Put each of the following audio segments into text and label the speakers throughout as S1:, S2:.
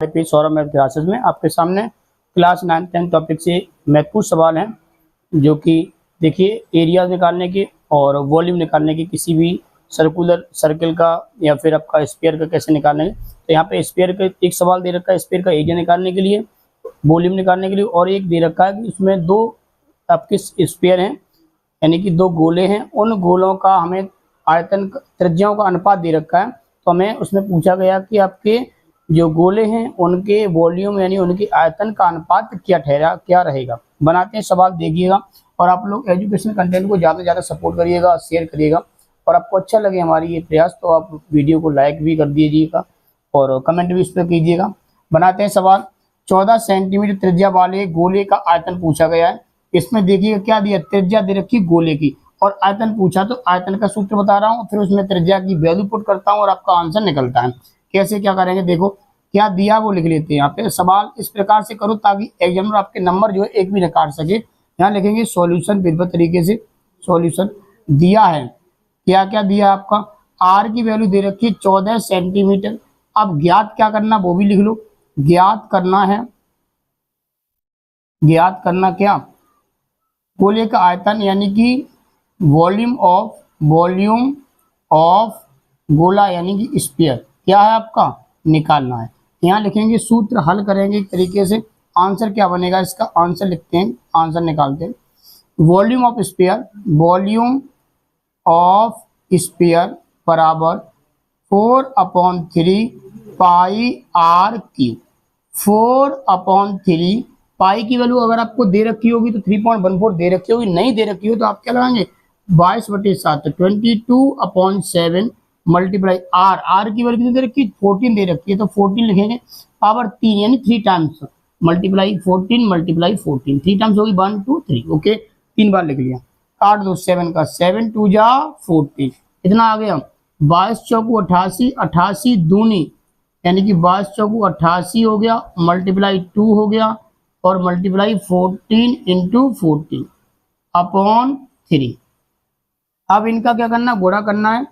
S1: पे Saurabh math classes में आपके सामने क्लास 9-10 टॉपिक से महत्वपूर्ण सवाल हैं, जो कि देखिए एरिया निकालने के और वॉल्यूम निकालने के किसी भी सर्कुलर सर्कल का या फिर आपका स्फीयर का कैसे निकालने है। तो यहाँ पे स्फीयर का एक सवाल दे रखा है, स्फीयर का एरिया निकालने के लिए, वॉल्यूम निकालने के लिए, और एक दे रखा है कि उसमें दो आपके स्फीयर हैं यानी कि दो गोले हैं, उन गोलों का हमें आयतन त्रिज्याओं का अनुपात दे रखा है। तो हमें उसमें पूछा गया कि आपके जो गोले हैं उनके वॉल्यूम यानी उनके आयतन का अनुपात क्या रहेगा। बनाते हैं सवाल, देखिएगा। और आप लोग एजुकेशन कंटेंट को ज़्यादा से ज़्यादा सपोर्ट करिएगा, शेयर करिएगा, और आपको अच्छा लगे हमारी ये प्रयास तो आप वीडियो को लाइक भी कर दीजिएगा और कमेंट भी इस पर कीजिएगा। बनाते हैं सवाल। 14 सेंटीमीटर त्रिज्या वाले गोले का आयतन पूछा गया है। इसमें देखिएगा क्या दिया, त्रिज्या दे रखी गोले की और आयतन पूछा, तो आयतन का सूत्र बता रहा हूँ, फिर उसमें त्रिज्या की वैल्यू पुट करता हूँ और आपका आंसर निकलता है। कैसे क्या करेंगे, देखो क्या दिया वो लिख लेते हैं। यहाँ पे सवाल इस प्रकार से करो ताकि एग्जामिनर आपके नंबर जो है एक भी न काट सके। यहाँ लिखेंगे सॉल्यूशन विधिवत तरीके से। सॉल्यूशन दिया है, क्या क्या दिया आपका, आर की वैल्यू दे रखी है 14 सेंटीमीटर। अब ज्ञात क्या करना वो भी लिख लो। ज्ञात करना है, ज्ञात करना क्या, गोले का आयतन यानी कि वॉल्यूम ऑफ गोला यानी कि स्फीयर क्या है आपका निकालना है। यहाँ लिखेंगे सूत्र, हल करेंगे एक तरीके से। आंसर क्या बनेगा, इसका आंसर लिखते हैं, आंसर निकालते हैं। वॉल्यूम ऑफ स्फीयर बराबर 4/3 पाई आर क्यूब। 4/3 पाई की वैल्यू अगर आपको दे रखी होगी तो 3.14 दे रखी होगी, नहीं दे रखी हो तो आप क्या लगाएंगे 22/7 22/7 मल्टीप्लाई आर की वैल्यू कितनी दे रखी है 14 दे रखी है, तो 14 लिखेंगे पावर 3 यानी 3 टाइम्स मल्टीप्लाई 14 3 टाइम्स होगी 1 2 3। ओके, 3 बार लिख लिया। काट दो 7 का, 7 2 जा 14, कितना आ गया 22 चौकू 88, 88 दूनी यानी कि 22 चौकू 88 हो गया, मल्टीप्लाई 2 हो गया और मल्टीप्लाई 14 इंटू 14 अपॉन 3। अब इनका क्या करना, गुणा करना है।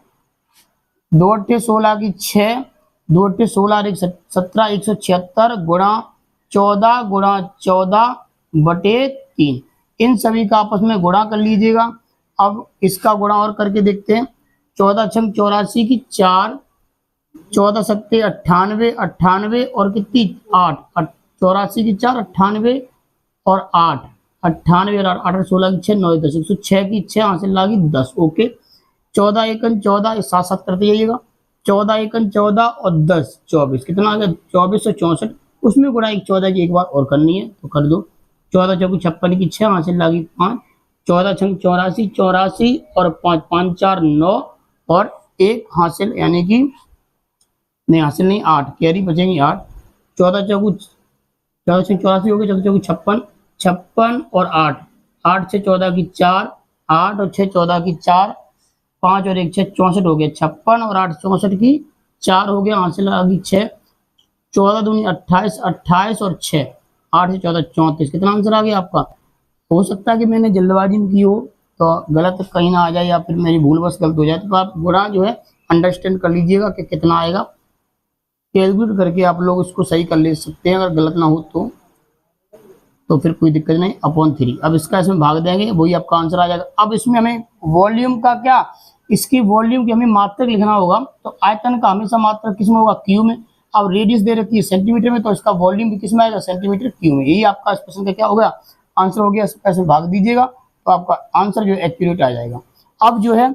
S1: 2 अट्ठे 16 की 6, 2 अट्ठे 16 और 17 176 गुणा 14 बटे 3। इन सभी का आपस में गुणा कर लीजिएगा। अब इसका गुणा और करके देखते हैं। 14 छंग 84 की 4, 14 सत्ते 98 98 और कितनी 8, 84 की 4 98 और 8 98 और 8 16 की 6 9 10 106 की 6 हासिल लागी 10। ओके, 14 एकन 14 साथ साथ करते जाइएगा। 14 एकन 14 और 10 24, कितना आ गया 2464। उसमें गुणा 14 की एक बार और करनी है तो कर दो। 14 चौकी 56 की 6 हासिल लागी 5, 14 छंग 84 84 और 5 5 4 9 और 1 हासिल यानी कि नहीं हासिल नहीं 8 कैरी बचेंगी 8। 14 चौकू 14 छंग 84 हो गया, 14 चौकी 56 56 और 8 8 से 14 की 4 8 और 6 14 की 4 5 और 1 6 64 हो गया। 56 और 8 64 की 4 हो गया, हासिल आ गई 6। 14 दूनी 28 28 और 6 8 से 14 34, कितना आंसर आ गया आपका। हो सकता है कि मैंने जल्दबाजी में की हो तो गलत कहीं ना आ जाए या फिर मेरी भूल बस गलत हो जाए, तो आप गुणा जो है अंडरस्टैंड कर लीजिएगा कि कितना आएगा। कैलकुलेट करके आप लोग इसको सही कर ले सकते हैं, अगर गलत ना हो तो फिर कोई दिक्कत नहीं। अपॉन 3, अब इसका इसमें भाग देंगे, वही आपका आंसर आ जाएगा। अब इसमें हमें वॉल्यूम का क्या, इसकी वॉल्यूम की हमें मात्रक लिखना होगा, तो आयतन का हमेशा मात्रक किस में होगा, क्यू में। अब रेडियस दे रखी है सेंटीमीटर में, तो इसका वॉल्यूम भी किस में आएगा, सेंटीमीटर क्यू में। यही आपका इस प्रश्न का क्या हो गया, आंसर हो गया। इसका इसमें भाग दीजिएगा तो आपका आंसर जो है एक्यूरेट आ जाएगा। अब जो है